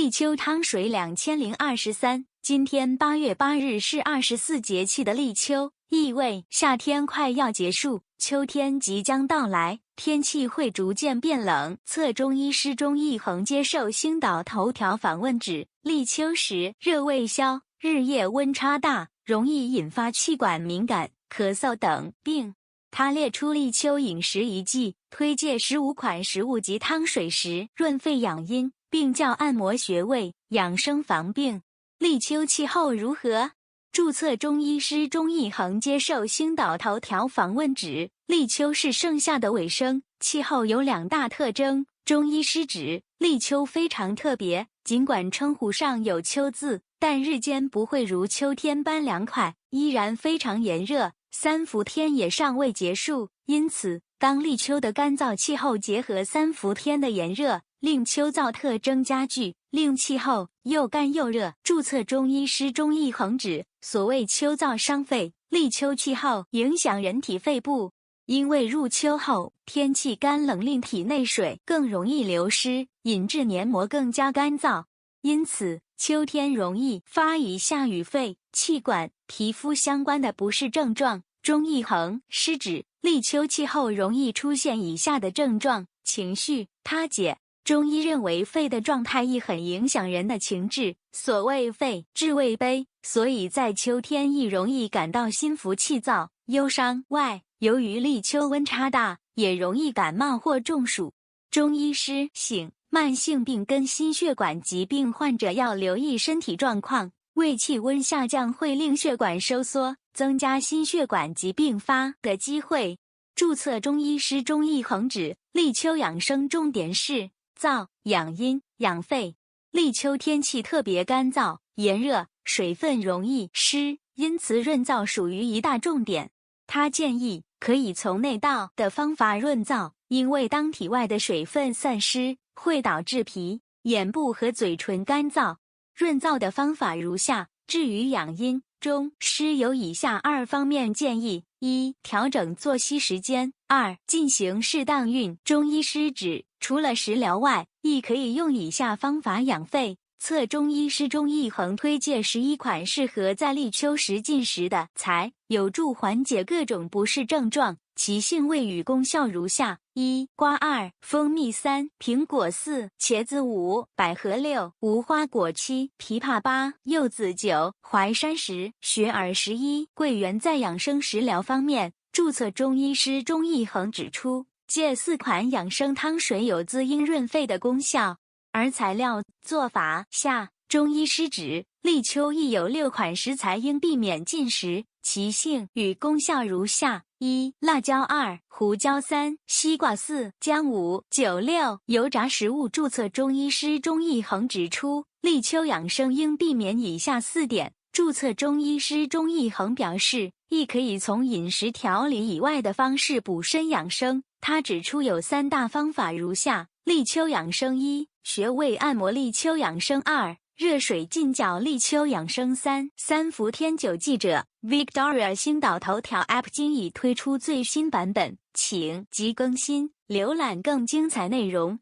立秋汤水2023，今天8月8日是24节气的立秋，意味夏天快要结束，秋天即将到来，天气会逐渐变冷。侧中医师钟义恒接受星岛头条访问指，立秋时热未消，日夜温差大，容易引发气管敏感、咳嗽等病。他列出立秋饮食遗迹，推荐15款食物及汤水时润肺养阴，并较按摩穴位，养生防病。立秋气候如何？注册中医师钟义恒接受星岛头条访问指，立秋是盛夏的尾声，气候有2大特征。中医师指，立秋非常特别，尽管称呼上有秋字，但日间不会如秋天般凉快，依然非常炎热，3伏天也尚未结束，因此当立秋的干燥气候结合3伏天的炎热，令秋燥特征加剧，令气候又干又热。注册中医师钟义恒指，所谓秋燥伤肺，立秋气候影响人体肺部，因为入秋后天气干冷，令体内水更容易流失，引致黏膜更加干燥，因此秋天容易发以下与肺、气管、皮肤相关的不适症状。钟义恒师指，立秋气候容易出现以下的症状：情绪他解。中医认为肺的状态亦很影响人的情志，所谓肺至谓悲，所以在秋天亦容易感到心浮气躁、忧伤外，由于立秋温差大，也容易感冒或中暑。中医师醒，慢性病跟心血管疾病患者要留意身体状况，胃气温下降会令血管收缩，增加心血管疾病发的机会。注册中医师钟义恒指，立秋养生重点是燥、养阴、养肺。立秋天气特别干燥、炎热，水分容易湿，因此润燥属于一大重点。他建议可以从内道的方法润燥，因为当体外的水分散失，会导致皮、眼部和嘴唇干燥。润燥的方法如下。至于养阴，中师有以下2方面建议： 1. 调整作息时间； 2. 进行适当运。中医师指，除了食疗外，亦可以用以下方法养肺。侧中医师钟义恒推荐11款适合在立秋时进食的菜，有助缓解各种不适症状，其性味与功效如下：1. 瓜2，蜂蜜3，苹果4，茄子5，百合6，无花果7，枇杷8，柚子9，淮山10，雪耳11。桂圆在养生食疗方面，注册中医师钟义恒指出，这4款养生汤水有滋阴润肺的功效。而材料做法下，中医师指，立秋亦有6款食材应避免进食，其性与功效如下：1. 辣椒2，胡椒3，西瓜4，姜5，酒6。油炸食物。注册中医师钟义恒指出，立秋养生应避免以下4点。注册中医师钟义恒表示，亦可以从饮食调理以外的方式补身养生。他指出有3大方法如下：立秋养生1，穴位按摩；立秋养生2，热水浸脚；立秋养生3伏天9。记者 Victoria 星岛头条 App 今已推出最新版本，请即更新，浏览更精彩内容。